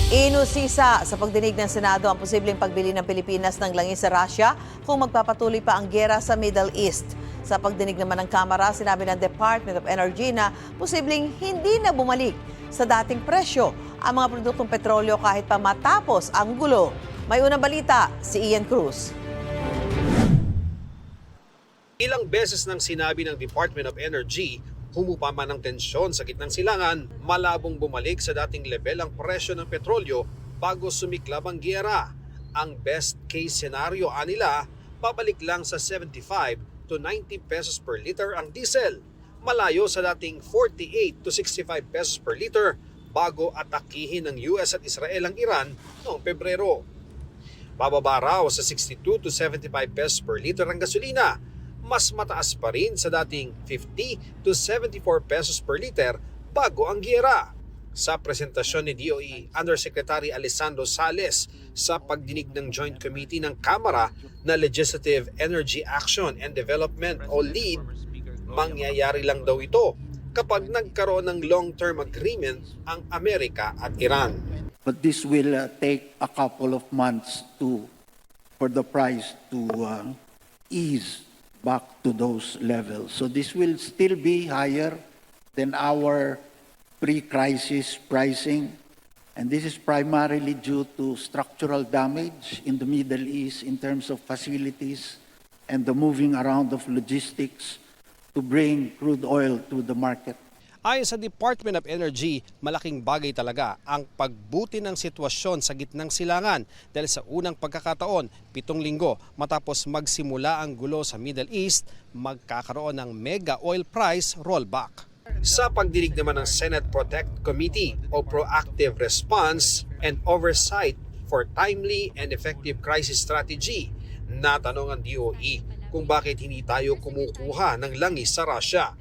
Inusisa sa pagdinig ng Senado ang posibleng pagbili ng Pilipinas ng langis sa Russia kung magpapatuloy pa ang giyera sa Middle East. Sa pagdinig naman ng Kamara, sinabi ng Department of Energy na posibleng hindi na bumalik sa dating presyo ang mga produktong petrolyo kahit pa matapos ang gulo. May unang balita, si Ian Cruz. Ilang beses nang sinabi ng Department of Energy, humupa man ang tensyon sa gitnang silangan, malabong bumalik sa dating level ang presyo ng petrolyo bago sumiklab ang giyera. Ang best case scenario anila, pabalik lang sa 75 to 90 pesos per liter ang diesel. Malayo sa dating 48 to 65 pesos per liter bago atakihin ng US at Israel ang Iran noong Pebrero. Bababa raw sa 62 to 75 pesos per liter ang gasolina. Mas mataas pa rin sa dating 50 to 74 pesos per liter bago ang giyera. Sa presentasyon ni DOE Undersecretary Alessandro Sales sa pagdinig ng Joint Committee ng Kamara na Legislative Energy Action and Development o LEAD, mangyayari lang daw ito kapag nagkaroon ng long-term agreement ang Amerika at Iran. But this will take a couple of months for the price to ease back to those levels. So this will still be higher than our pre-crisis pricing. And this is primarily due to structural damage in the Middle East in terms of facilities and the moving around of logistics to bring crude oil to the market. Ayon sa Department of Energy, malaking bagay talaga ang pagbuti ng sitwasyon sa gitnang silangan dahil sa unang pagkakataon, 7 linggo matapos magsimula ang gulo sa Middle East, magkakaroon ng mega oil price rollback. Sa pagdinig naman ng Senate Protect Committee o Proactive Response and Oversight for Timely and Effective Crisis Strategy, natanong ang DOE kung bakit hindi tayo kumukuha ng langis sa Russia.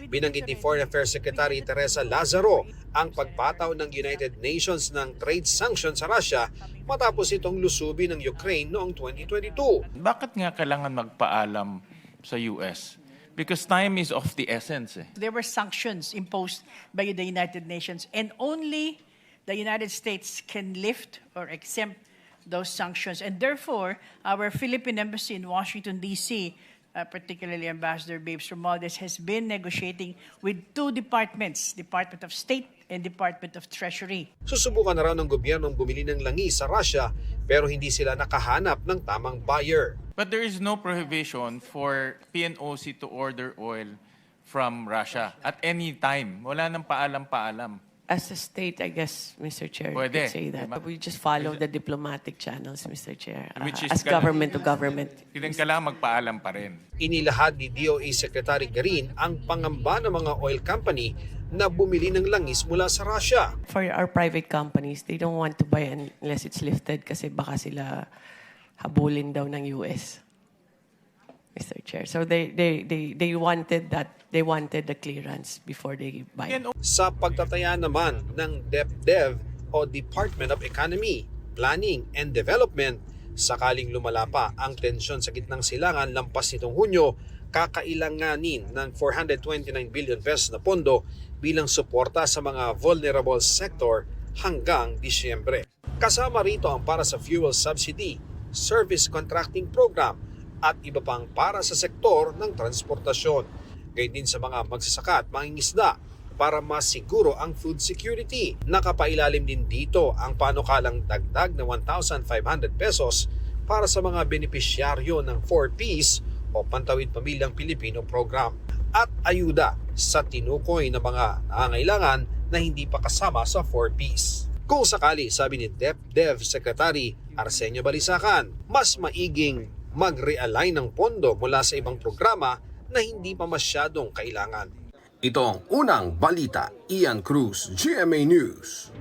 Binanggit ni Foreign Affairs Secretary Teresa Lazaro ang pagpataw ng United Nations ng trade sanctions sa Russia matapos itong lusubin ng Ukraine noong 2022. Bakit nga kailangan magpaalam sa US? Because time is of the essence. There were sanctions imposed by the United Nations and only the United States can lift or exempt those sanctions. And therefore, our Philippine Embassy in Washington, D.C., particularly Ambassador Babes Romualdez, has been negotiating with 2 departments, Department of State and Department of Treasury. Susubukan na raw ng gobyernong bumili ng langis sa Russia pero hindi sila nakahanap ng tamang buyer. But there is no prohibition for PNOC to order oil from Russia at any time. Wala nang paalam-paalam. As a state, I guess, Mr. Chair, you Pwede, could say that. diba? We just follow the diplomatic channels, Mr. Chair, Which is as government to government. Kailangan magpaalam pa rin. Inilahad ni DOE Secretary Garin ang pangamba ng mga oil company na bumili ng langis mula sa Russia. For our private companies, they don't want to buy unless it's lifted kasi baka sila habulin daw ng US, Mr. Chair. So they wanted that. They wanted the clearance before they buy. Sa pagtataya naman ng DepDev o Department of Economy, Planning and Development, sakaling lumala pa ang tensyon sa gitnang silangan lampas nitong Hunyo, kakailanganin ng 429 billion pesos na pondo bilang suporta sa mga vulnerable sector hanggang Disyembre. Kasama rito ang para sa fuel subsidy, service contracting program at iba pang para sa sektor ng transportasyon. Gayun din sa mga magsasaka at mangingisda para masiguro ang food security. Nakapailalim din dito ang panukalang dagdag na 1,500 pesos para sa mga benepisyaryo ng 4Ps o Pantawid Pamilyang Pilipino program at ayuda sa tinukoy na mga nangangailangan na hindi pa kasama sa 4Ps. Kung sakali, sabi ni DepDev Secretary Arsenio Balisacan, mas maiging mag-realign ng pondo mula sa ibang programa na hindi pa masyadong kailangan. Ito ang unang balita. Ian Cruz, GMA News.